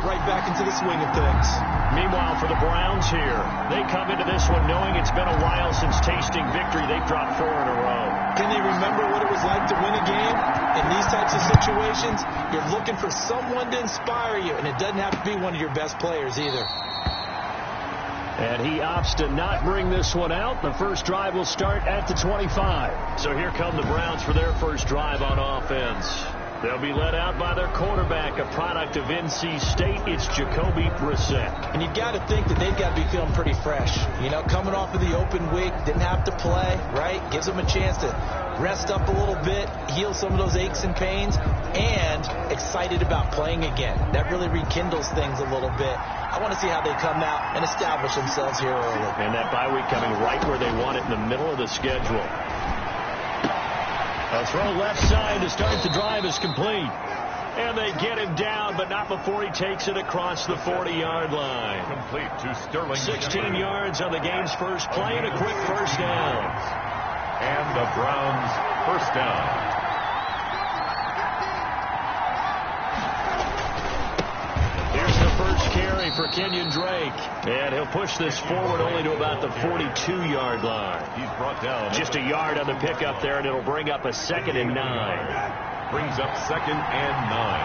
right back into the swing of things. Meanwhile, for the Browns here, they come into this one knowing it's been a while since tasting victory. They've dropped 4 in a row. Can they remember what it was like to win a game? In these types of situations, you're looking for someone to inspire you, and it doesn't have to be one of your best players either. And he opts to not bring this one out. The first drive will start at the 25. So here come the Browns for their first drive on offense. They'll be led out by their quarterback, a product of NC State. It's Jacoby Brissett. And you've got to think that they've got to be feeling pretty fresh. You know, coming off of the open week, didn't have to play, right? Gives them a chance to rest up a little bit, heal some of those aches and pains, and excited about playing again. That really rekindles things a little bit. I want to see how they come out and establish themselves here early. And that bye week coming right where they want it, in the middle of the schedule. A throw left side to start the drive is complete. And they get him down, but not before he takes it across the 40-yard line. Complete to Sterling. 16 yards on the game's first play and a quick first down. And the Browns first down. Here's the first carry for Kenyon Drake. And he'll push this forward only to about the 42-yard line. He's brought down. Just a yard on the pickup there, and it'll bring up a 2nd and 9. Brings up 2nd and 9.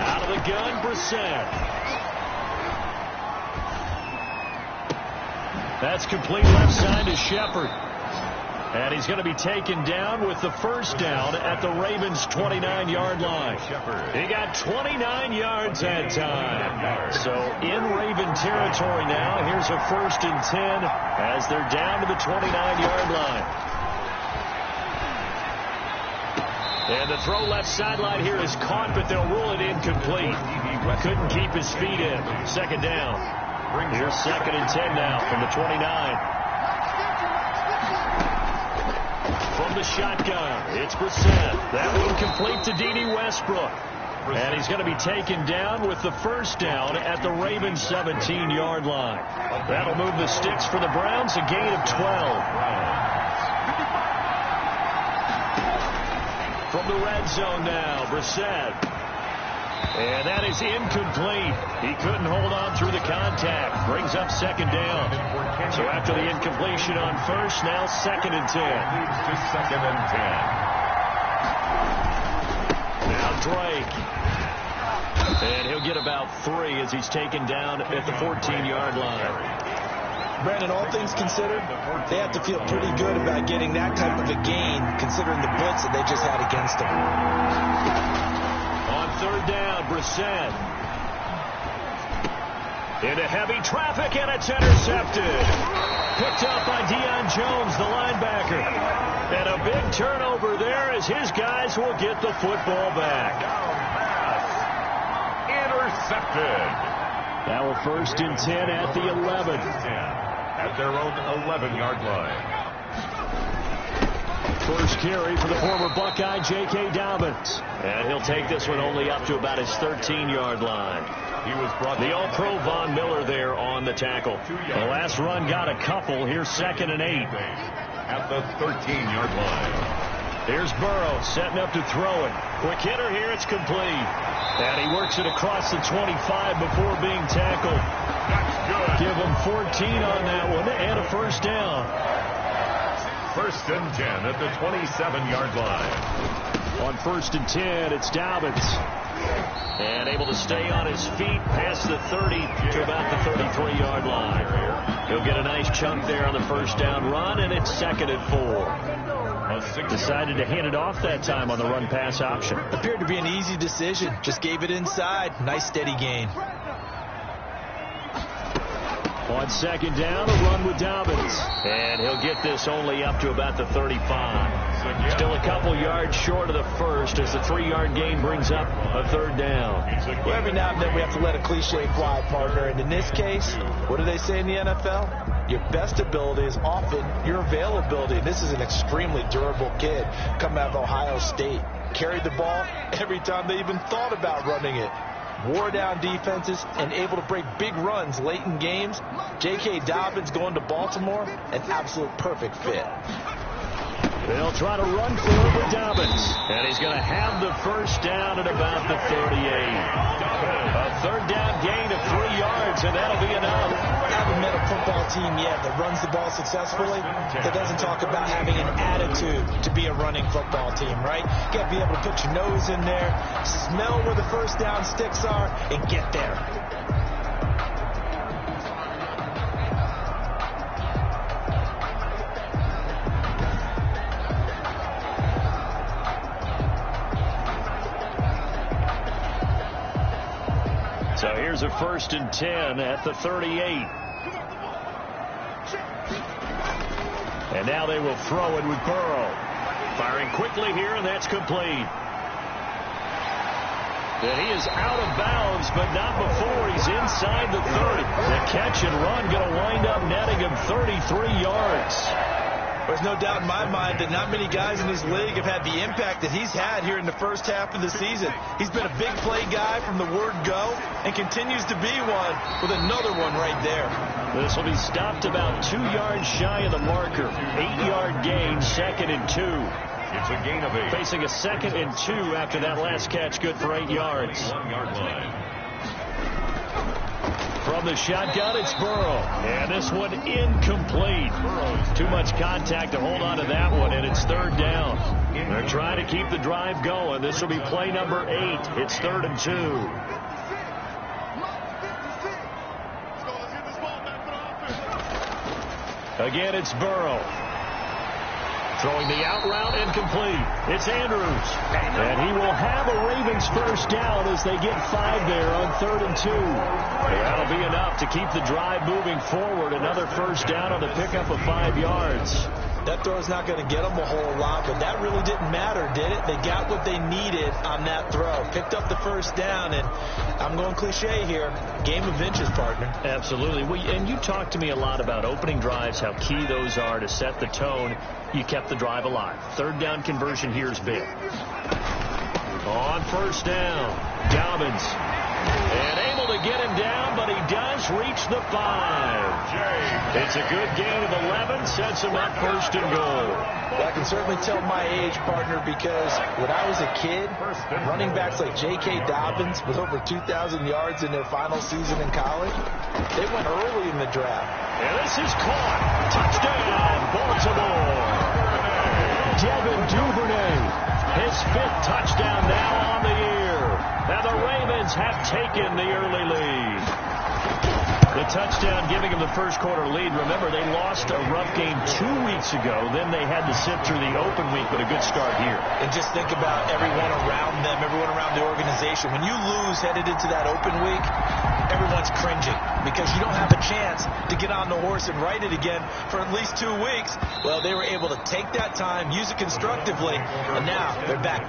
Out of the gun, Brissett. That's complete left side to Shepard. And he's going to be taken down with the first down at the Ravens' 29-yard line. He got 29 yards that time. So in Raven territory now. Here's a 1st and 10 as they're down to the 29-yard line. And the throw left sideline here is caught, but they'll rule it incomplete. Couldn't keep his feet in. 2nd down. Here's 2nd and 10 now from the 29. From the shotgun, it's Brissett. That one complete to D.D. Westbrook. And he's going to be taken down with the first down at the Ravens' 17-yard line. That'll move the sticks for the Browns, a gain of 12. From the red zone now, Brissett. And that is incomplete. He couldn't hold on through the contact. Brings up 2nd down. So after the incompletion on first, now 2nd and 10. Leads to 2nd and 10. Now Drake. And he'll get about 3 as he's taken down at the 14-yard line. Brandon, all things considered, they have to feel pretty good about getting that type of a gain, considering the blitz that they just had against them. On 3rd down, Brissett. Into heavy traffic, and it's intercepted. Picked up by Deion Jones, the linebacker. And a big turnover there as his guys will get the football back. Down pass. Intercepted. Now a 1st and 10 at the 11. At their own 11-yard line. First carry for the former Buckeye, J.K. Dobbins. And he'll take this one only up to about his 13-yard line. He was brought the All-Pro Von Miller there on the tackle. The last run got a couple. Here's 2nd and 8. At the 13-yard line. Here's Burrow setting up to throw it. Quick hitter here. It's complete. And he works it across the 25 before being tackled. That's good. Give him 14 on that one and a first down. 1st and 10 at the 27-yard line. On 1st and 10, it's Dobbins. And able to stay on his feet past the 30 to about the 33-yard line. He'll get a nice chunk there on the first down run, and it's 2nd and 4. Decided to hand it off that time on the run-pass option. Appeared to be an easy decision. Just gave it inside. Nice steady gain. On 2nd down, a run with Dobbins. And he'll get this only up to about the 35. Still a couple yards short of the first as the 3-yard gain brings up a 3rd down. Well, every now and then we have to let a cliche fly, partner. And in this case, what do they say in the NFL? Your best ability is often your availability. And this is an extremely durable kid coming out of Ohio State. Carried the ball every time they even thought about running it. Wore down defenses and able to break big runs late in games. J.K. Dobbins going to Baltimore, an absolute perfect fit. They'll try to run for it with Dobbins. And he's going to have the first down at about the 38. A third down gain of 3 yards, and that'll be enough. I haven't met a football team yet that runs the ball successfully that doesn't talk about having an attitude to be a running football team, right? You got to be able to put your nose in there, smell where the first down sticks are, and get there. So here's a 1st and 10 at the 38. And now they will throw it with Burrow. Firing quickly here, and that's complete. And he is out of bounds, but not before he's inside the 30. The catch and run going to wind up netting him 33 yards. There's no doubt in my mind that not many guys in this league have had the impact that he's had here in the first half of the season. He's been a big play guy from the word go and continues to be one with another one right there. This will be stopped about 2 yards shy of the marker. 8-yard gain, 2nd and 2. It's a gain of 8. Facing a 2nd and 2 after that last catch, good for 8 yards. 1-yard line. From the shotgun, it's Burrow. And this one incomplete. Too much contact to hold on to that one, and it's 3rd down. They're trying to keep the drive going. This will be play number 8. It's 3rd and 2. Again, it's Burrow. Throwing the out route incomplete. It's Andrews. And he will have a Ravens first down as they get 5 there on 3rd and 2. That'll be enough to keep the drive moving forward. Another first down on the pickup of 5 yards. That throw's not going to get them a whole lot, but that really didn't matter, did it? They got what they needed on that throw. Picked up the first down, and I'm going cliche here. Game of inches, partner. Absolutely. And you talked to me a lot about opening drives, how key those are to set the tone. You kept the drive alive. 3rd down conversion here is big. On 1st down, Dobbins. And able to get him down, but he does reach the 5. It's a good gain of 11, sets him up 1st and goal. Well, I can certainly tell my age, partner, because when I was a kid, running backs like J.K. Dobbins with over 2,000 yards in their final season in college, they went early in the draft. And this is caught. Touchdown, Baltimore. Devin Duvernay, his 5th touchdown now on the year. Now the Ravens have taken the early lead. The touchdown giving them the first quarter lead. Remember, they lost a rough game 2 weeks ago. Then they had to sit through the open week, but a good start here. And just think about everyone around them, everyone around the organization. When you lose headed into that open week, everyone's cringing because you don't have a chance to get on the horse and ride it again for at least 2 weeks. Well, they were able to take that time, use it constructively, and now they're back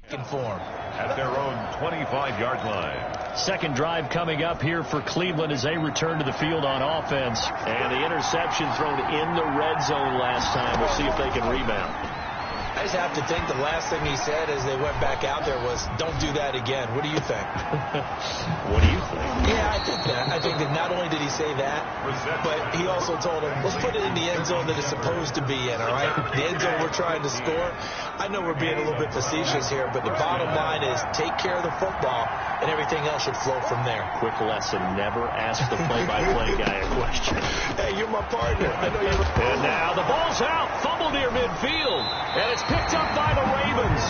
form. At their own 25-yard line. Second drive coming up here for Cleveland as they return to the field on offense. And the interception thrown in the red zone last time. We'll see if they can rebound. I just have to think the last thing he said as they went back out there was, don't do that again. What do you think? What do you think? Yeah, I think that. I think that not only did he say that, but he also told him, let's put it in the end zone that it's supposed to be in, all right? The end zone we're trying to score. I know we're being a little bit facetious here, but the bottom line is take care of the football, and everything else should flow from there. Quick lesson, never ask the play-by-play guy a question. Hey, you're my partner. I know you're. And now the ball's out, fumble near midfield, and it's picked up by the Ravens.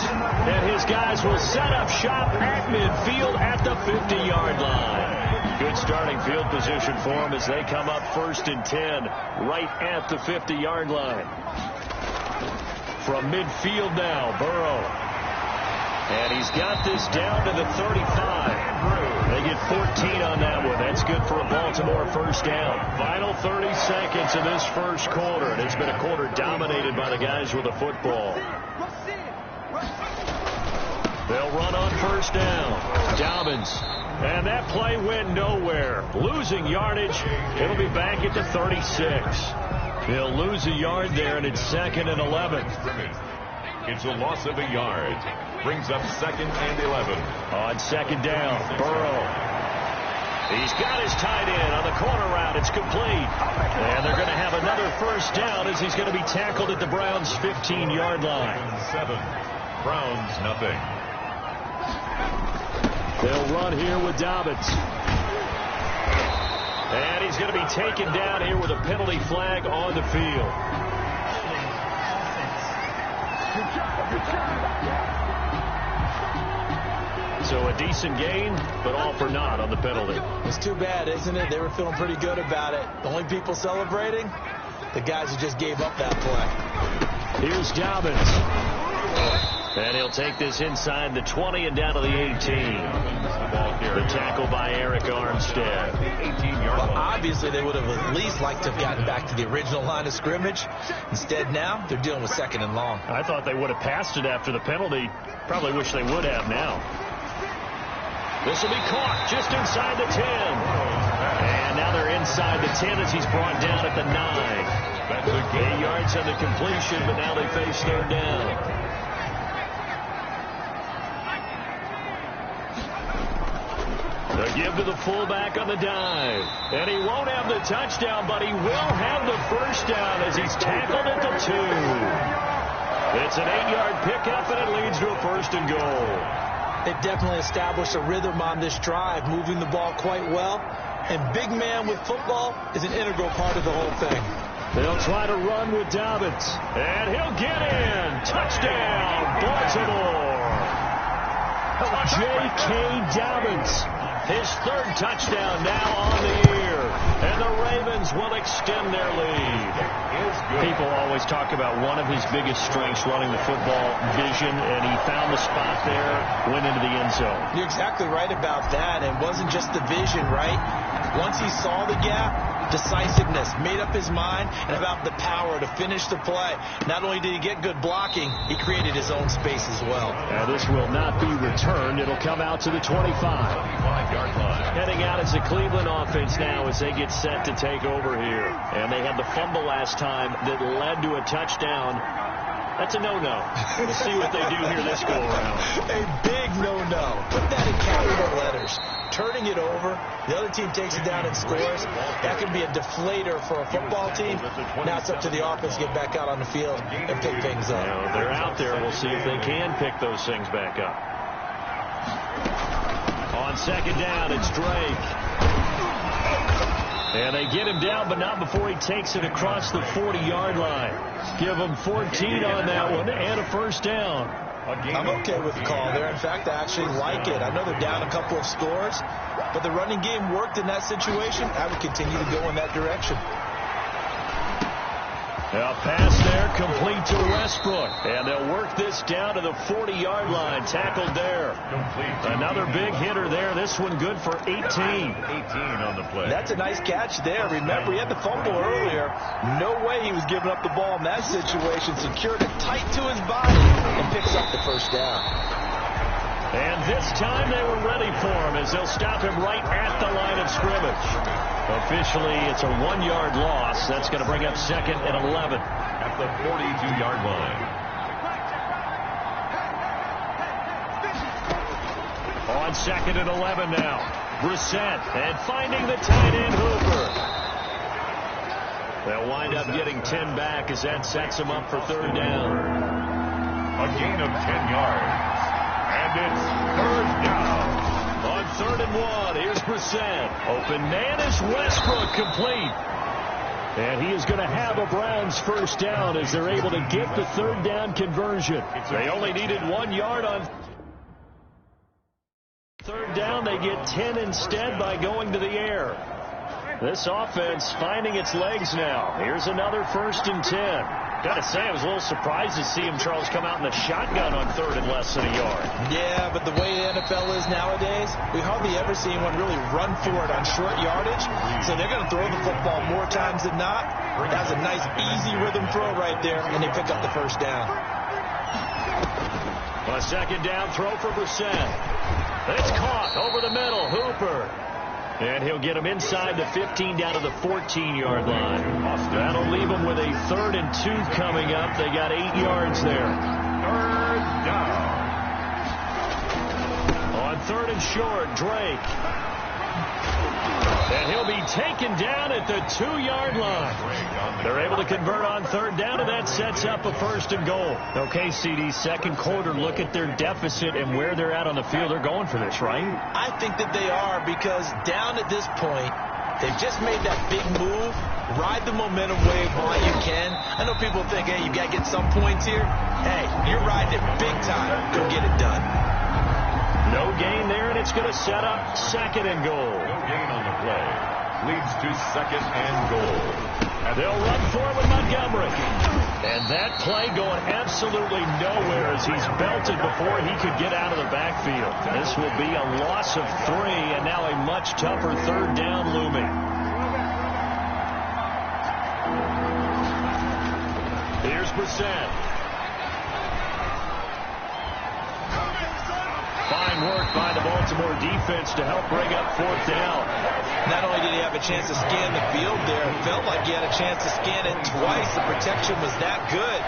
And his guys will set up shop at midfield at the 50-yard line. Good starting field position for them as they come up 1st and 10 right at the 50-yard line. From midfield now, Burrow. And he's got this down to the 35. They get 14 on that one. That's good for a Baltimore first down. Final 30 seconds of this first quarter. And it's been a quarter dominated by the guys with the football. They'll run on first down. Dobbins. And that play went nowhere. Losing yardage. It'll be back at the 36. They'll lose a yard there, and it's 2nd and 11. It's a loss of a yard. Brings up 2nd and 11. On 2nd down, Burrow. He's got his tight end on the corner route. It's complete. And they're going to have another first down as he's going to be tackled at the Browns' 15-yard line. 7. Browns, nothing. They'll run here with Dobbins. And he's going to be taken down here with a penalty flag on the field. So a decent gain, but all for naught on the penalty. It's too bad, isn't it? They were feeling pretty good about it. The only people celebrating, the guys who just gave up that play. Here's Dobbins. And he'll take this inside the 20 and down to the 18. The tackle by Eric Armstead. Well, obviously, they would have at least liked to have gotten back to the original line of scrimmage. Instead, now, they're dealing with 2nd and long. I thought they would have passed it after the penalty. Probably wish they would have now. This will be caught just inside the 10. And now they're inside the 10 as he's brought down at the 9. That's a 8 yards on the completion, but now they face 3rd down. The give to the fullback on the dive. And he won't have the touchdown, but he will have the first down as he's tackled at the 2. It's an 8-yard pickup, and it leads to a 1st and goal. They've definitely established a rhythm on this drive, moving the ball quite well. And big man with football is an integral part of the whole thing. They'll try to run with Dobbins. And he'll get in. Touchdown, Baltimore. J.K. Dobbins. His 3rd touchdown now on the year. And the Ravens will extend their lead. People always talk about one of his biggest strengths running the football, vision, and he found the spot there, went into the end zone. You're exactly right about that. It wasn't just the vision, right? Once he saw the gap, decisiveness, made up his mind, and about the power to finish the play. Not only did he get good blocking, he created his own space as well. Now this will not be returned. It'll come out to the 25-yard line. Heading out as the Cleveland offense now as they get set to take over here. And they had the fumble last time that led to a touchdown. That's a no-no. We'll see what they do here this go-around. A big no-no. Put that in capital letters. Turning it over, the other team takes it down and scores. That can be a deflator for a football team. Now it's up to the offense to get back out on the field and pick things up. Now, they're out there. We'll see if they can pick those things back up. On 2nd down, it's Drake. And they get him down, but not before he takes it across the 40-yard line. Give him 14 on that one and a first down. I'm okay with the call there. In fact, I actually like it. I know they're down a couple of scores, but the running game worked in that situation. I would continue to go in that direction. A pass there, complete to Westbrook. And they'll work this down to the 40-yard line. Tackled there. Another big hitter there. This one good for 18. 18 on the play. That's a nice catch there. Remember, he had the fumble earlier. No way he was giving up the ball in that situation. Secured it tight to his body and picks up the first down. And this time they were ready for him as they'll stop him right at the line of scrimmage. Officially, it's a 1-yard loss. That's going to bring up 2nd and 11. At the 42-yard line. On 2nd and 11 now. Brissett and finding the tight end Hooper. They'll wind up getting 10 back as that sets them up for 3rd down. A gain of 10 yards. And it's 3rd down. On 3rd and 1, here's Brissett. Open man is Westbrook, complete. And he is going to have a Browns 1st down as they're able to get the 3rd down conversion. They only needed 1 yard on 3rd down. They get 10 instead by going to the air. This offense finding its legs now. Here's another 1st and 10. Gotta say, I was a little surprised to see him, Charles, come out in the shotgun on 3rd and less than a yard. Yeah, but the way the NFL is nowadays, we hardly ever see anyone really run for it on short yardage. So they're going to throw the football more times than not. That's a nice, easy rhythm throw right there, and they pick up the 1st down. A 2nd down throw for Brissett. It's caught over the middle. Hooper. And he'll get him inside the 15 down to the 14-yard line. That'll leave him with a 3rd and 2 coming up. They got 8 yards there. 3rd down. On 3rd and short, Drake. And he'll be taken down at the 2-yard line. They're able to convert on 3rd down, and that sets up a 1st and goal. Okay, CD, 2nd quarter, look at their deficit and where they're at on the field. They're going for this, right? I think that they are, because down at this point, they've just made that big move. Ride the momentum wave while you can. I know people think, hey, you got to get some points here. Hey, you're riding it big time. Go get it done. No gain there, and it's going to set up 2nd and goal. No gain on the play. Leads to 2nd and goal. And they'll run for it with Montgomery. And that play going absolutely nowhere as he's belted before he could get out of the backfield. This will be a loss of 3, and now a much tougher 3rd down looming. Here's Brissett. Fine work by the Baltimore defense to help bring up 4th down. Not only did he have a chance to scan the field there, it felt like he had a chance to scan it twice. The protection was that good.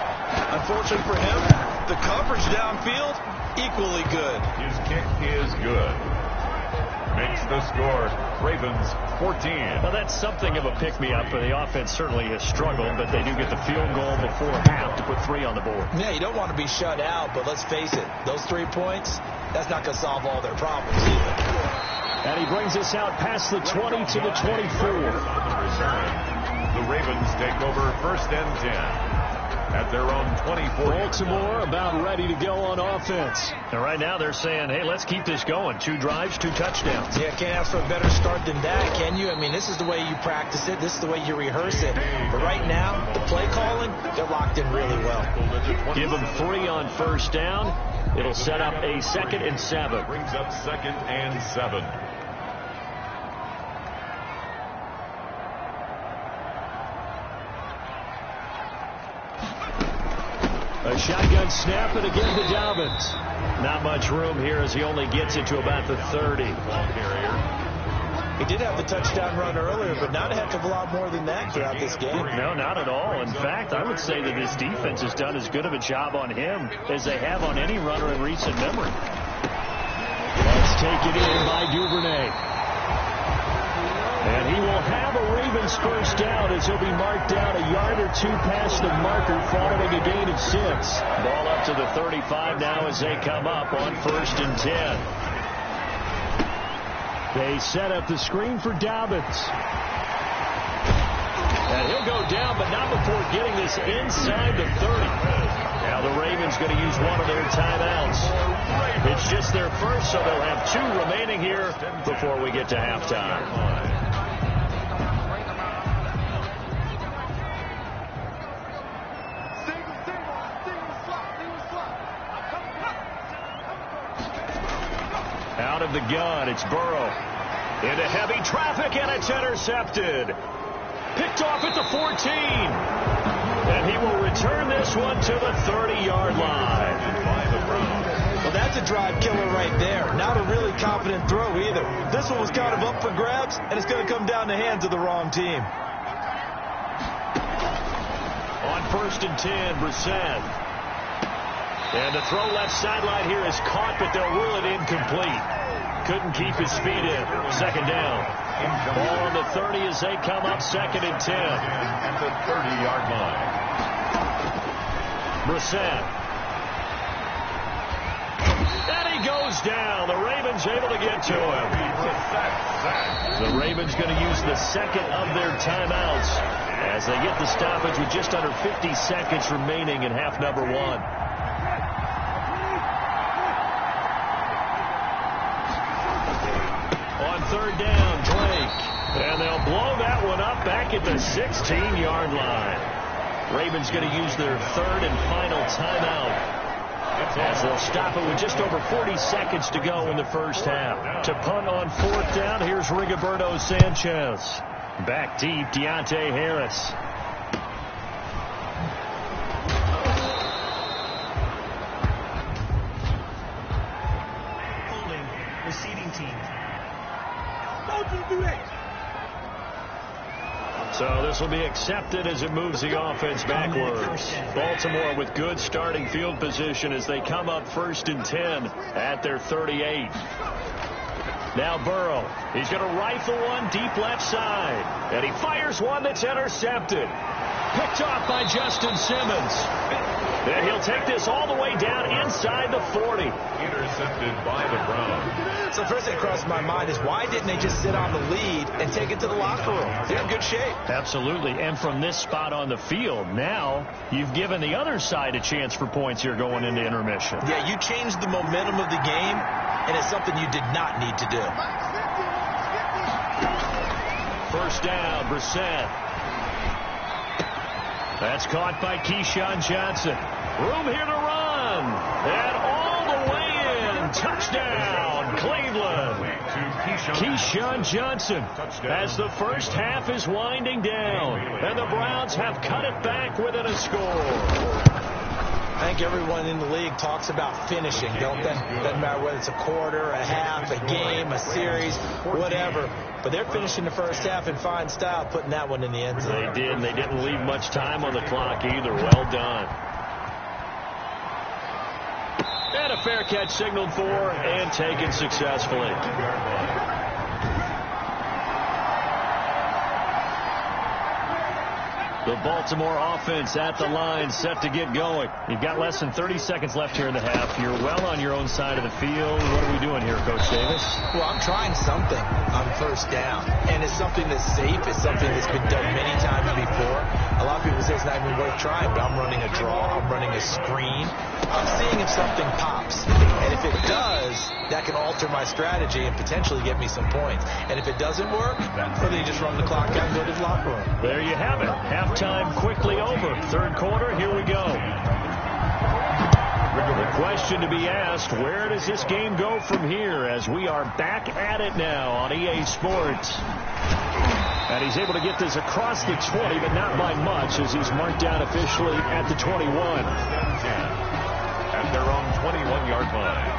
Unfortunately for him, the coverage downfield, equally good. His kick is good. Makes the score Ravens 14. Well, that's something of a pick-me-up, and the offense certainly has struggled, but they do get the field goal before half to put 3 on the board. Yeah, you don't want to be shut out, but let's face it, those 3 points, that's not going to solve all their problems either. And he brings us out past the 20 to the 24. The Ravens take over 1st and 10. At their own 24. Baltimore about ready to go on offense. And right now they're saying, hey, let's keep this going. 2 drives, 2 touchdowns. Yeah, can't ask for a better start than that, can you? I mean, this is the way you practice it. This is the way you rehearse it. But right now, the play calling, they're locked in really well. Give them 3 on 1st down. It'll set up a 2nd and 7. Brings up 2nd and 7. A shotgun snap, and again to Dobbins. Not much room here as he only gets it to about the 30. He did have the touchdown run earlier, but not a heck of a lot more than that throughout this game. No, not at all. In fact, I would say that this defense has done as good of a job on him as they have on any runner in recent memory. Let's take it in by Duvernay. And he will have a Ravens 1st down as he'll be marked down a yard or 2 past the marker following a gain of 6. Ball up to the 35 now as they come up on 1st and 10. They set up the screen for Dobbins. And he'll go down, but not before getting this inside the 30. Now the Ravens going to use one of their timeouts. It's just their first, so they'll have 2 remaining here before we get to halftime. Out of the gun, it's Burrow. Into heavy traffic, and it's intercepted. Picked off at the 14. And he will return this one to the 30-yard line. Well, that's a drive killer right there. Not a really confident throw either. This one was kind of up for grabs, and it's going to come down the hands of the wrong team. On 1st and 10, Brissett. And the throw left sideline here is caught, but they'll rule it incomplete. Couldn't keep his feet in. 2nd down. Ball on the 30 as they come up 2nd and 10. At the 30-yard line. Brissett. And he goes down. The Ravens able to get to him. The Ravens going to use the 2nd of their timeouts as they get the stoppage with just under 50 seconds remaining in half number 1. On 3rd down, Drake. And they'll blow that one up back at the 16-yard line. Ravens going to use their 3rd and final timeout as they'll stop it with just over 40 seconds to go in the first half. To punt on 4th down, here's Rigoberto Sanchez. Back deep, Deontay Harris. Holding, receiving team. Don't you do that. So this will be accepted as it moves the offense backwards. Baltimore with good starting field position as they come up 1st and 10 at their 38. Now Burrow. He's going to rifle one deep left side. And he fires one that's intercepted. Picked off by Justin Simmons. And he'll take this all the way down inside the 40. Intercepted by the Browns. So first thing that crossed my mind is why didn't they just sit on the lead and take it to the locker room? They're in good shape. Absolutely. And from this spot on the field, now you've given the other side a chance for points here going into intermission. Yeah, you changed the momentum of the game, and it's something you did not need to do. 1st down, Brissett. That's caught by Keyshawn Johnson. Room here to run. And all the way in. Touchdown, Cleveland. Keyshawn Johnson as the first half is winding down. And the Browns have cut it back within a score. I think everyone in the league talks about finishing, don't they? Doesn't matter whether it's a quarter, a half, a game, a series, whatever. But they're finishing the first half in fine style, putting that one in the end zone. They did, and they didn't leave much time on the clock either. Well done. And a fair catch signaled for and taken successfully. The Baltimore offense at the line, set to get going. You've got less than 30 seconds left here in the half. You're well on your own side of the field. What are we doing here, Coach Davis? Well, I'm trying something on 1st down, and it's something that's safe. It's something that's been done many times before. A lot of people say it's not even worth trying, but I'm running a draw. I'm running a screen. I'm seeing if something pops, and if it does, that can alter my strategy and potentially get me some points. And if it doesn't work, then you just run the clock out and go to the locker room. There you have it. Halftime quickly over. 3rd quarter, here we go. The question to be asked, where does this game go from here as we are back at it now on EA Sports? And he's able to get this across the 20, but not by much as he's marked down officially at the 21. At their own 21-yard line.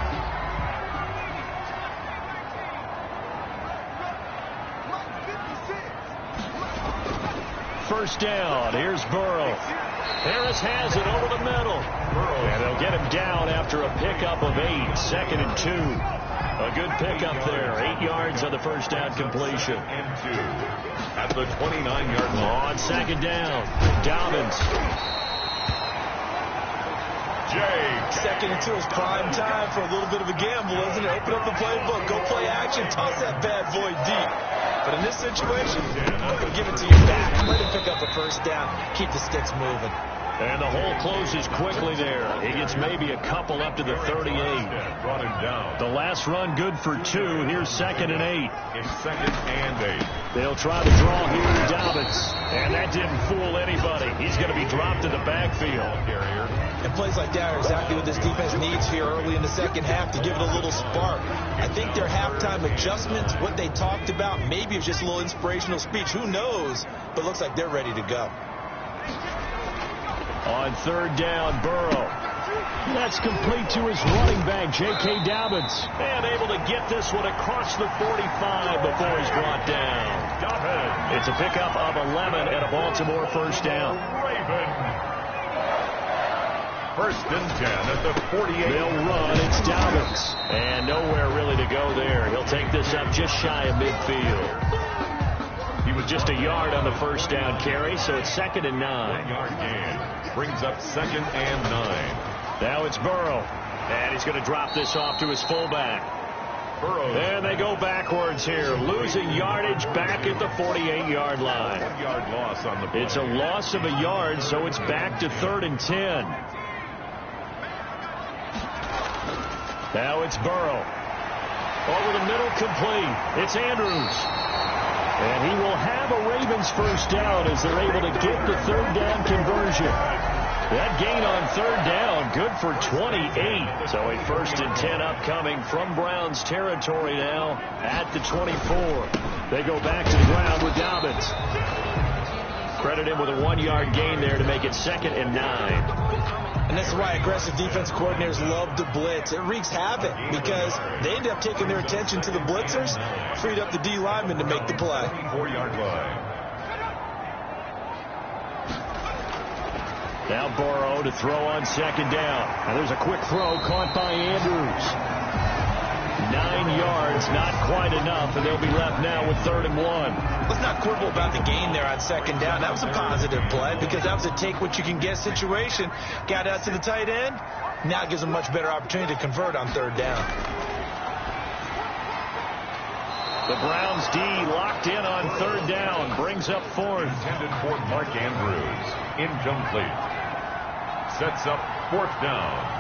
First down. Here's Burrow. Harris has it over the middle. And they'll get him down after a pickup of 8. 2nd and 2. A good pickup there. 8 yards on the first down completion. And 2. At the 29-yard line. On 2nd down. Dobbins. 2nd and 2 is prime time for a little bit of a gamble, isn't it? Open up the playbook, go play action, toss that bad boy deep. But in this situation, I'm going to give it to you back. Let him pick up the first down, keep the sticks moving. And the hole closes quickly there. He gets maybe a couple up to the 38. Brought him down. The last run good for 2. Here's 2nd and 8. It's 2nd and 8. They'll try to draw here to Dobbins. And that didn't fool anybody. He's going to be dropped in the backfield. And plays like that are exactly what this defense needs here early in the second half to give it a little spark. I think their halftime adjustments, what they talked about, maybe it's just a little inspirational speech. Who knows? But it looks like they're ready to go. On 3rd down, Burrow. That's complete to his running back, J.K. Dobbins. And able to get this one across the 45 before he's brought down. Dobbins. It's a pickup of 11 and a Baltimore first down. First and 10 at the 48. They'll run. It's Dobbins. And nowhere really to go there. He'll take this up just shy of midfield. He was just a yard on the first down carry, so it's 2nd and 9. 1-yard gain brings up 2nd and 9. Now it's Burrow. And he's going to drop this off to his fullback. Burrow. And they go backwards here, losing yardage back at the 48-yard line. 1-yard loss on the play. It's a loss of a yard, so it's back to 3rd and 10. Now it's Burrow. Over the middle, complete. It's Andrews. And he will have a Ravens first down as they're able to get the 3rd down conversion. That gain on 3rd down, good for 28. So a 1st and 10 upcoming from Browns territory now at the 24. They go back to the ground with Dobbins. Credit him with a 1-yard gain there to make it 2nd and 9. And this is why aggressive defense coordinators love to blitz. It wreaks havoc because they end up taking their attention to the blitzers, freed up the D lineman to make the play. 4-yard line. Now Burrow to throw on 2nd down. And there's a quick throw caught by Andrews. 9 yards, not quite enough, and they'll be left now with 3rd and 1. Let's not quibble about the gain there on 2nd down. That was a positive play because that was a take-what-you-can-get situation. Got out to the tight end. Now gives them much better opportunity to convert on 3rd down. The Browns D locked in on 3rd down. Brings up 4th. Intended for Mark Andrews. Incomplete. Sets up 4th down.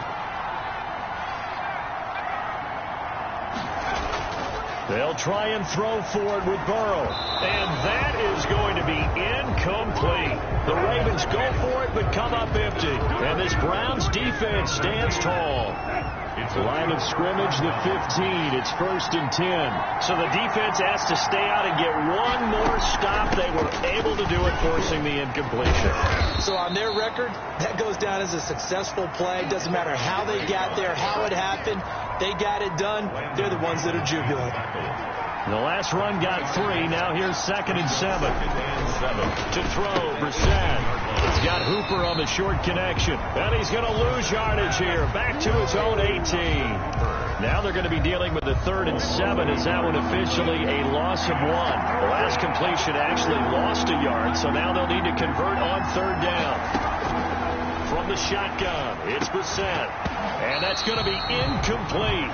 They'll try and throw forward with Burrow. And that is going to be incomplete. The Ravens go for it but come up empty. And this Browns defense stands tall. It's a line of scrimmage, the 15. It's 1st and 10. So the defense has to stay out and get one more stop. They were able to do it, forcing the incompletion. So on their record, that goes down as a successful play. Doesn't matter how they got there, how it happened. They got it done. They're the ones that are jubilant. The last run got 3. Now here's 2nd and 7. To throw, Brissett. He's got Hooper on the short connection. And he's going to lose yardage here. Back to his own 18. Now they're going to be dealing with the 3rd and 7. Is that one officially a loss of 1? The last completion actually lost a yard, so now they'll need to convert on 3rd down. From the shotgun, it's Brissett. And that's going to be incomplete.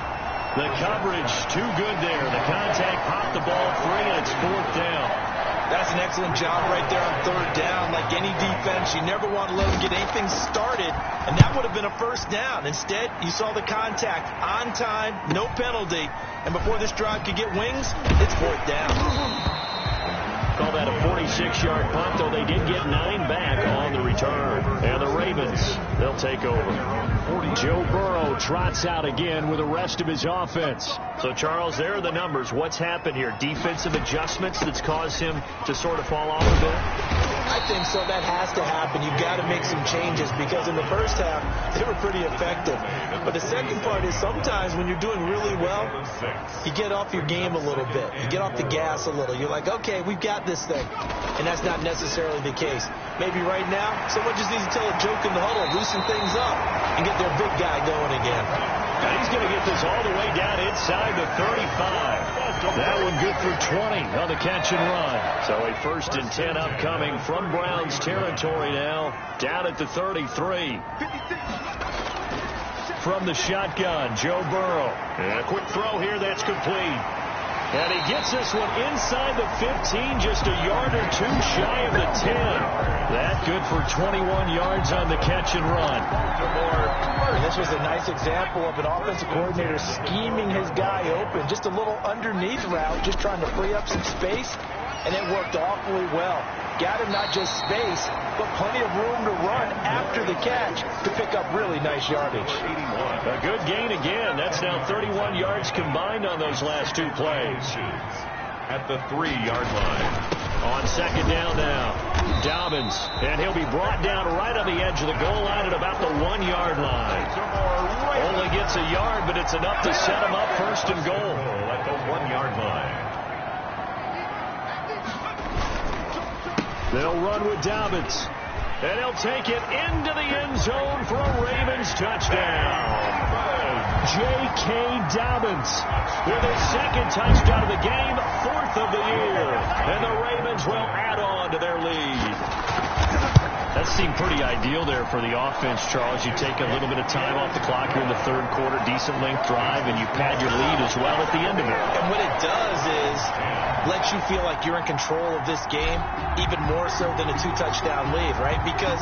The coverage too good there. The contact popped the ball free, and it's 4th down. That's an excellent job right there on 3rd down. Like any defense, you never want to let them get anything started, and that would have been a 1st down. Instead, you saw the contact on time, no penalty, and before this drive could get wings, it's 4th down. Call that a 46-yard punt, though they did get 9 back on the return. And the Ravens, they'll take over. Joe Burrow trots out again with the rest of his offense. So, Charles, there are the numbers. What's happened here? Defensive adjustments that's caused him to sort of fall off a bit? I think so. That has to happen. You've got to make some changes because in the first half, they were pretty effective. But the second part is sometimes when you're doing really well, you get off your game a little bit. You get off the gas a little. You're like, okay, we've got this thing. And that's not necessarily the case. Maybe right now, someone just needs to tell a joke in the huddle, loosen things up, and get their big guy going again. And he's going to get this all the way down inside the 35. That one good for 20 on the catch and run. So a 1st and 10 upcoming from Browns territory now, down at the 33. From the shotgun, Joe Burrow. And a quick throw here that's complete. And he gets this one inside the 15, just a yard or 2 shy of the 10. That good for 21 yards on the catch and run. And this was a nice example of an offensive coordinator scheming his guy open. Just a little underneath route, just trying to free up some space, and it worked awfully well. Got him not just space, but plenty of room to run after the catch to pick up really nice yardage. A good gain again. That's now 31 yards combined on those last 2 plays. At the 3-yard line. On 2nd down now, Dobbins. And he'll be brought down right on the edge of the goal line at about the 1-yard line. gets a yard, but it's enough to set him up first and goal. At the 1-yard line. They'll run with Dobbins. And he'll take it into the end zone for a Ravens touchdown. J.K. Dobbins with his second touchdown of the game, 4th of the year. And the Ravens will add on to their lead. That seemed pretty ideal there for the offense, Charles. You take a little bit of time off the clock here in the third quarter, decent length drive, and you pad your lead as well at the end of it. And what it does is lets you feel like you're in control of this game, even more so than a 2-touchdown lead, right? Because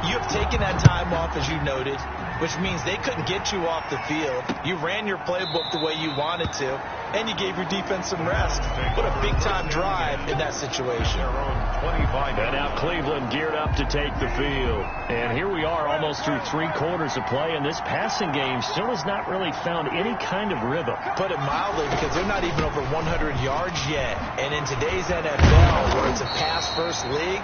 you have taken that time off, as you noted, which means they couldn't get you off the field. You ran your playbook the way you wanted to, and you gave your defense some rest. What a big-time drive in that situation. And now Cleveland geared up to take the field. And here we are almost through 3 quarters of play, and this passing game still has not really found any kind of rhythm. Put it mildly, because they're not even over 100 yards yet. And in today's NFL, where it's a pass-first league,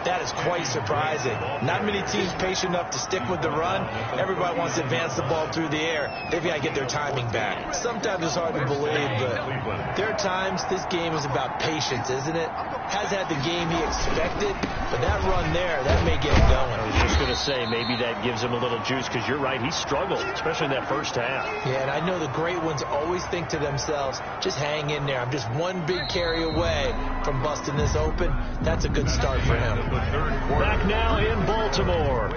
that is quite surprising. Not many teams patient enough to stick with the run. Everybody wants to advance the ball through the air. They've got to get their timing back. Sometimes it's hard to believe, but there are times this game is about patience, isn't it? Has had the game he expected, but that run there, that may get him going. I was just going to say, maybe that gives him a little juice, because you're right, he struggled, especially in that first half. Yeah, and I know the great ones always think to themselves, just hang in there. I'm just one big carry away from busting this open. That's a good start for him. Back now in Baltimore.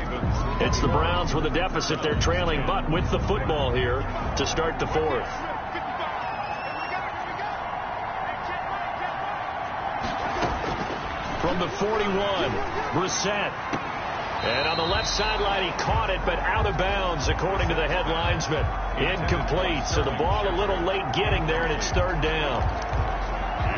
It's the Browns with a deficit. They're trailing, but with the football here to start the 4th. From the 41, Brissett. And on the left sideline, he caught it, but out of bounds, according to the head linesman. Incomplete, so the ball a little late getting there, and it's 3rd down.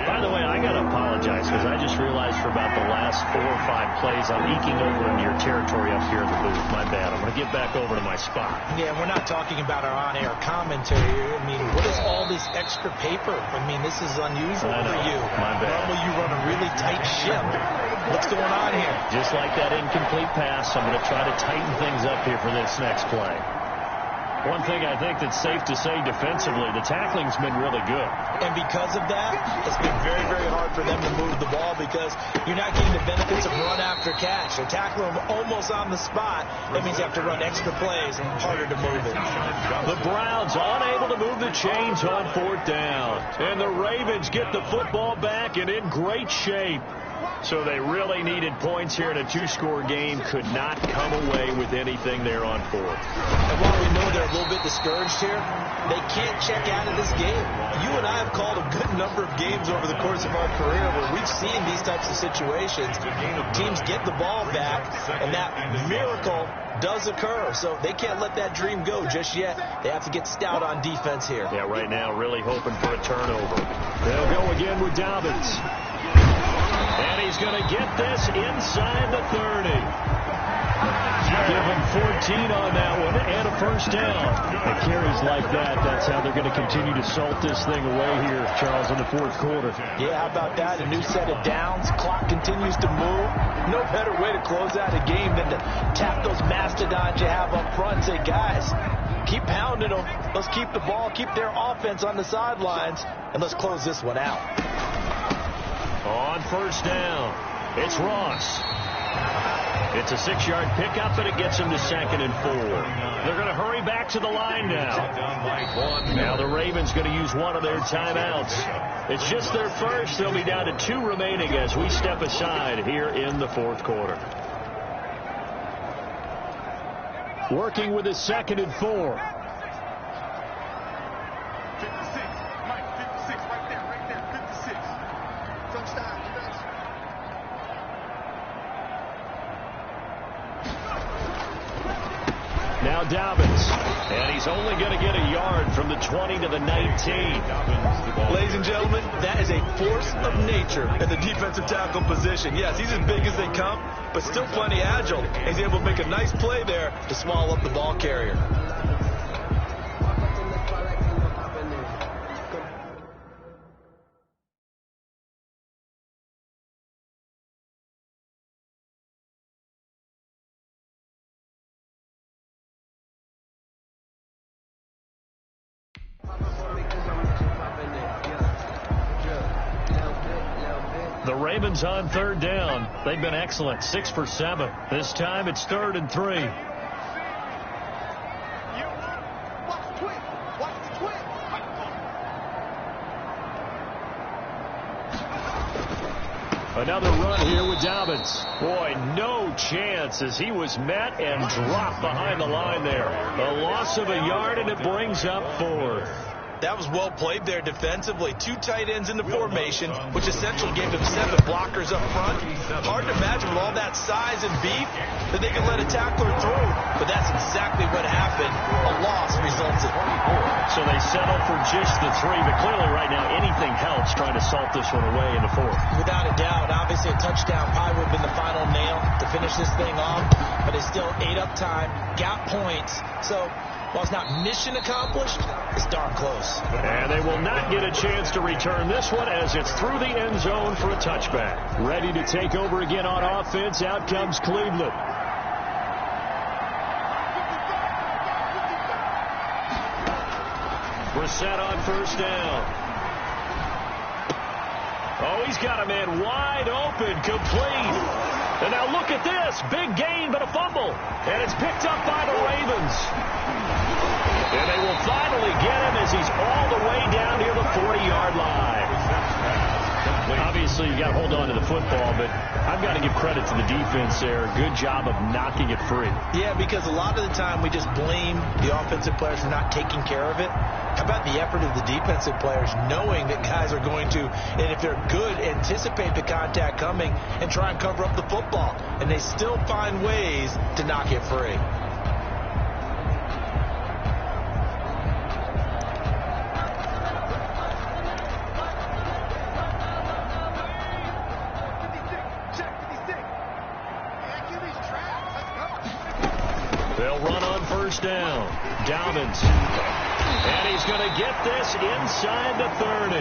By the way, I got to apologize, because I just realized for about the last 4 or 5 plays, I'm eking over into your territory up here in the booth. My bad. I'm going to get back over to my spot. Yeah, we're not talking about our on-air commentary here. I mean, what is all this extra paper? I mean, this is unusual for you. My bad. Normally you run a really tight ship. What's going on here? Just like that incomplete pass, I'm going to try to tighten things up here for this next play. One thing I think that's safe to say defensively, the tackling's been really good. And because of that, it's been very, very hard for them to move the ball, because you're not getting the benefits of run after catch. They're tackling them almost on the spot. That means you have to run extra plays, harder to move it. The Browns unable to move the chains on 4th down. And the Ravens get the football back and in great shape. So they really needed points here in a 2-score game. Could not come away with anything there on 4th. And while we know they're a little bit discouraged here, they can't check out of this game. You and I have called a good number of games over the course of our career where we've seen these types of situations. Teams get the ball back, and that miracle does occur. So they can't let that dream go just yet. They have to get stout on defense here. Yeah, right now really hoping for a turnover. They'll go again with Dobbins. And he's going to get this inside the 30. Give him 14 on that one and a first down. And carries like that, that's how they're going to continue to salt this thing away here, Charles, in the 4th quarter. Yeah, how about that? A new set of downs. Clock continues to move. No better way to close out a game than to tap those mastodons you have up front and say, guys, keep pounding them. Let's keep the ball, keep their offense on the sidelines, and let's close this one out. On first down, it's Ross. It's a 6-yard pickup, and it gets him to 2nd and 4. They're going to hurry back to the line now. Now the Ravens going to use one of their timeouts. It's just their first. They'll be down to 2 remaining as we step aside here in the 4th quarter. Working with a 2nd and 4. Now Dobbins, and he's only going to get a yard from the 20 to the 19. Ladies and gentlemen, that is a force of nature in the defensive tackle position. Yes, he's as big as they come, but still plenty agile. He's able to make a nice play there to swallow up the ball carrier. The Ravens on third down. They've been excellent, 6 for 7. This time it's 3rd and 3. Another run here with Dobbins. Boy, no chance as he was met and dropped behind the line there. A loss of a yard, and it brings up 4th. That was well played there defensively. 2 tight ends in the formation, which essentially gave them 7 blockers up front. Hard to imagine with all that size and beef that they could let a tackler through. But that's exactly what happened. A loss results in 24. So they settle for just the 3, but clearly right now anything helps trying to salt this one away in the 4th. Without a doubt, obviously a touchdown probably would have been the final nail to finish this thing off. But they still ate up time, got points. So while it's not mission accomplished, it's darn close. And they will not get a chance to return this one as it's through the end zone for a touchback. Ready to take over again on offense. Out comes Cleveland. Brissett on first down. Oh, he's got a man wide open, complete. And now look at this. Big gain, but a fumble. And it's picked up by the Ravens. And they will finally get him as he's all the way down near the 40-yard line. Obviously, you got to hold on to the football, but I've got to give credit to the defense there. Good job of knocking it free. Yeah, because a lot of the time we just blame the offensive players for not taking care of it. How about the effort of the defensive players knowing that guys are going to, and if they're good, anticipate the contact coming and try and cover up the football. And they still find ways to knock it free. They'll run on first down. Dobbins. And he's going to get this inside the 30.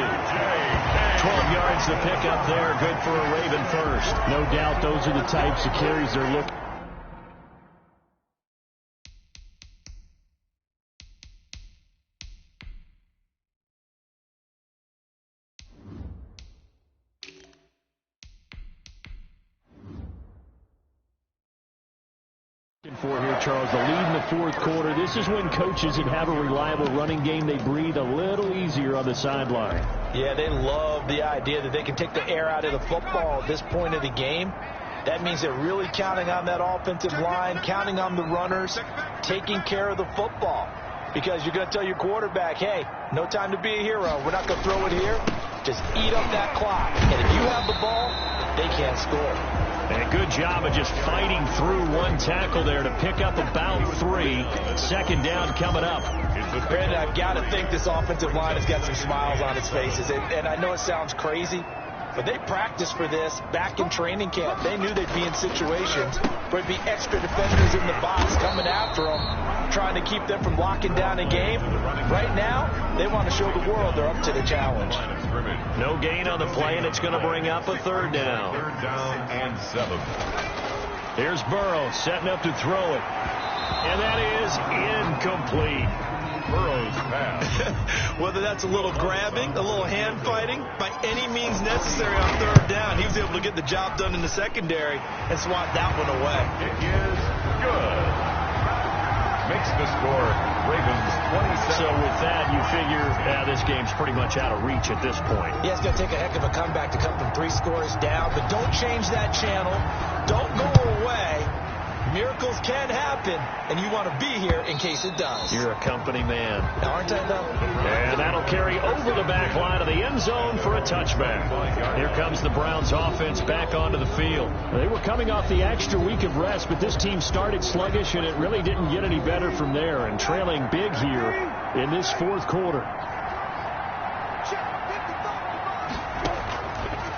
12 yards to pick up there. Good for a Raven first. No doubt those are the types of carries they're looking. For here, Charles, the lead in the 4th quarter. This is when coaches that have a reliable running game, they breathe a little easier on the sideline. Yeah, they love the idea that they can take the air out of the football at this point of the game. That means they're really counting on that offensive line, counting on the runners, taking care of the football. Because you're going to tell your quarterback, hey, no time to be a hero. We're not going to throw it here. Just eat up that clock. And if you have the ball, they can't score. And a good job of just fighting through one tackle there to pick up about 3. 2nd down coming up. Brandon, I've got to think this offensive line has got some smiles on its faces. And I know it sounds crazy, but they practiced for this back in training camp. They knew they'd be in situations where it'd be extra defenders in the box coming after them, trying to keep them from locking down a game. Right now, they want to show the world they're up to the challenge. No gain on the play, and it's going to bring up a 3rd down. 3rd down and 7. Here's Burrow setting up to throw it. And that is incomplete. Burrow's pass. Whether that's a little grabbing, a little hand fighting, by any means necessary on 3rd down, he was able to get the job done in the secondary and swat that one away. It is good. Makes the score Ravens 27. So with that, you figure this game's pretty much out of reach at this point. Yeah, it's going to take a heck of a comeback to come from 3 scores down, but don't change that channel. Don't go away. Miracles can happen, and you want to be here in case it does. You're a company man. Now, aren't I, though? And that'll carry over the back line of the end zone for a touchback. Here comes the Browns offense back onto the field. They were coming off the extra week of rest, but this team started sluggish, and it really didn't get any better from there, and trailing big here in this 4th quarter.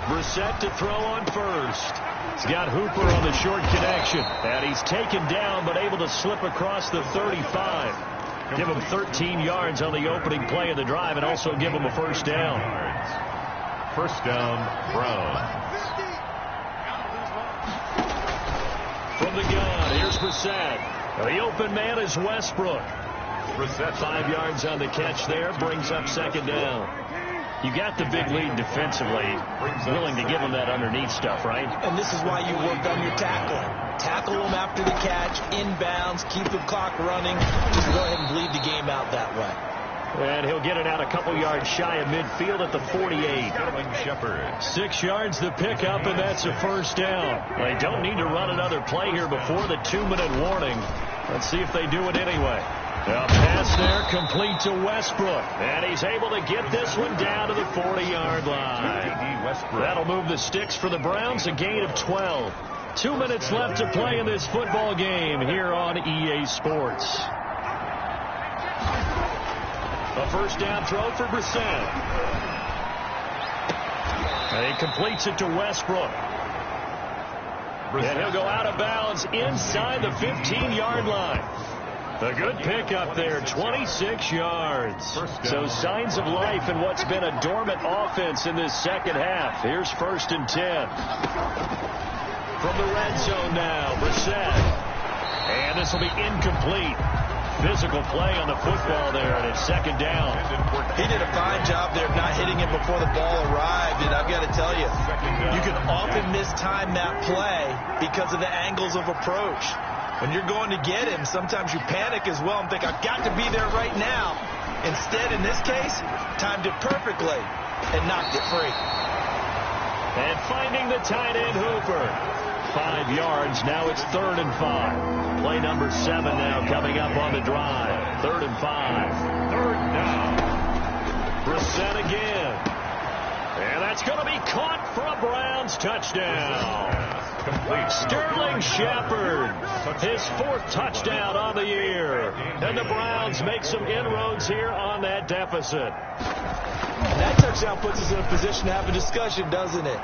Brissett to throw on first. He's got Hooper on the short connection. And he's taken down, but able to slip across the 35. Give him 13 yards on the opening play of the drive and also give him a 1st down. First down, Browns. From the gun, here's Brissett. The open man is Westbrook. Brissett. 5 yards on the catch there, brings up 2nd down. You got the big lead defensively, willing to give them that underneath stuff, right? And this is why you work on your tackling. Tackle them after the catch, inbounds, keep the clock running. Just go ahead and bleed the game out that way. And he'll get it out a couple yards shy of midfield at the 48. 6 yards the pickup, and that's a first down. They don't need to run another play here before the 2-minute warning. Let's see if they do it anyway. A pass there complete to Westbrook. And he's able to get this one down to the 40-yard line. That'll move the sticks for the Browns, a gain of 12. 2 minutes left to play in this football game here on EA Sports. A first down throw for Brissett. And he completes it to Westbrook. And he'll go out of bounds inside the 15-yard line. A good pickup there, 26 yards. So signs of life in what's been a dormant offense in this second half. Here's 1st and 10. From the red zone now, Brissett. And this will be incomplete. Physical play on the football there, and it's 2nd down. He did a fine job there not hitting him before the ball arrived, and I've got to tell you, you can often mistime that play because of the angles of approach. When you're going to get him, sometimes you panic as well and think, I've got to be there right now. Instead, in this case, timed it perfectly and knocked it free. And finding the tight end, Hooper. 5 yards. Now it's 3rd and 5. Play number 7 now coming up on the drive. 3rd and 5. 3rd down. Brissett again. And that's going to be caught for a Browns touchdown. Sterling Shepard, his 4th touchdown on the year. And the Browns make some inroads here on that deficit. That touchdown puts us in a position to have a discussion, doesn't it?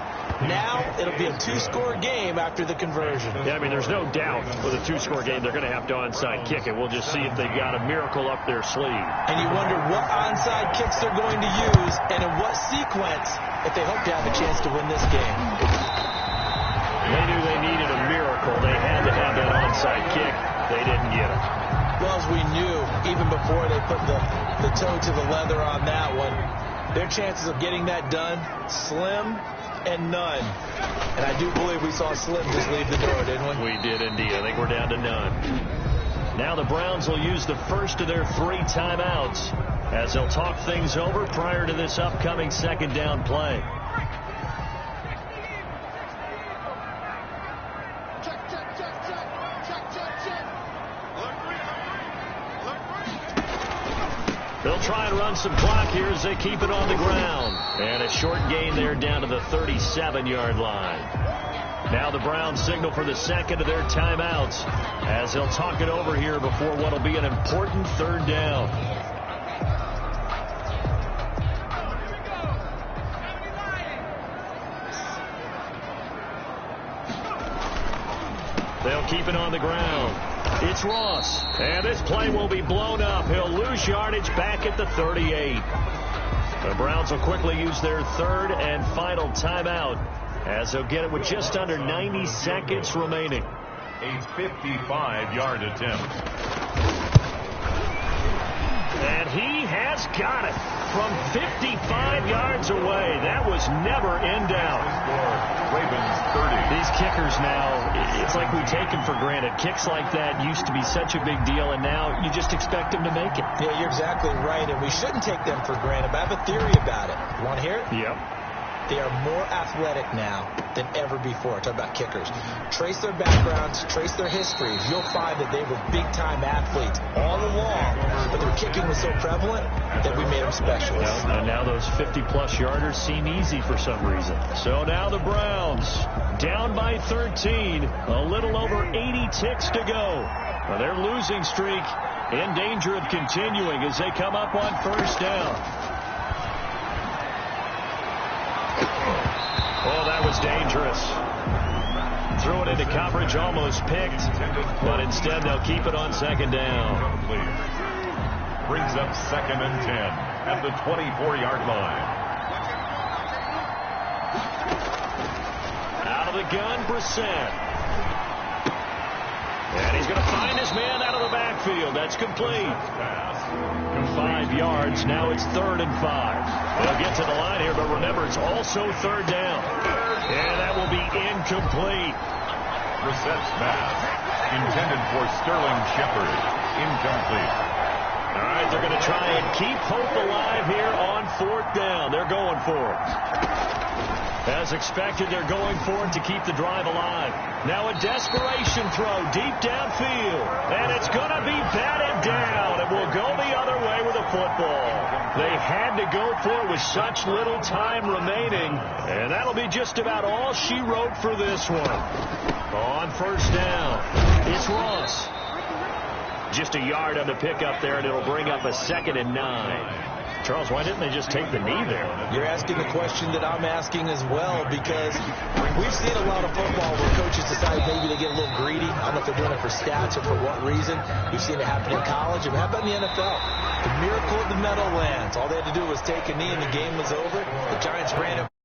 Now it'll be a 2-score game after the conversion. Yeah, I mean, there's no doubt with a 2-score game they're going to have to onside kick it. We'll just see if they've got a miracle up their sleeve. And you wonder what onside kicks they're going to use and in what sequence if they hope to have a chance to win this game. They knew they needed a miracle. They had to have that onside kick. They didn't get it. Well, as we knew, even before they put the toe to the leather on that one, their chances of getting that done, slim and none. And I do believe we saw Slim just leave the door, didn't we? We did indeed. I think we're down to none. Now the Browns will use the first of their 3 timeouts as they'll talk things over prior to this upcoming 2nd down play. They'll try and run some clock here as they keep it on the ground. And a short gain there down to the 37-yard line. Now the Browns signal for the 2nd of their timeouts as they'll talk it over here before what will be an important 3rd down. They'll keep it on the ground. It's Ross. And this play will be blown up. He'll lose yardage back at the 38. The Browns will quickly use their 3rd and final timeout as they'll get it with just under 90 seconds remaining. A 55-yard attempt. And he has got it from 55 yards away. That was never in doubt. Ravens 30. These kickers now, it's like we take them for granted. Kicks like that used to be such a big deal, and now you just expect them to make it. Yeah, you're exactly right, and we shouldn't take them for granted. But I have a theory about it. You want to hear it? Yep. They are more athletic now than ever before. Talk about kickers. Trace their backgrounds, trace their histories. You'll find that they were big-time athletes all along, but their kicking was so prevalent that we made them specialists. And now those 50-plus yarders seem easy for some reason. So now the Browns down by 13, a little over 80 ticks to go. Well, their losing streak in danger of continuing as they come up on 1st down. Oh, that was dangerous. Threw it into coverage, almost picked, but instead they'll keep it on 2nd down. Brings up 2nd and 10 at the 24-yard line. Out of the gun, Brissett. And he's going to find his man out of the backfield. backfield. That's complete. 5 yards. Now it's 3rd and 5. They'll get to the line here, but remember, it's also 3rd down. And that will be incomplete. Brissett's pass, intended for Sterling Shepard, incomplete. All right, they're going to try and keep hope alive here on 4th down. They're going for it. As expected, they're going for it to keep the drive alive. Now a desperation throw deep downfield. And it's going to be batted down. It will go the other way with a football. They had to go for it with such little time remaining. And that'll be just about all she wrote for this one. On 1st down, it's Ross. Just a yard on the pickup there, and it'll bring up a 2nd and 9. Charles, why didn't they just take the knee there? You're asking the question that I'm asking as well, because we've seen a lot of football where coaches decide maybe they get a little greedy. I don't know if they're doing it for stats or for what reason. We've seen it happen in college. And how about in the NFL? The miracle of the Meadowlands. All they had to do was take a knee and the game was over. The Giants ran it.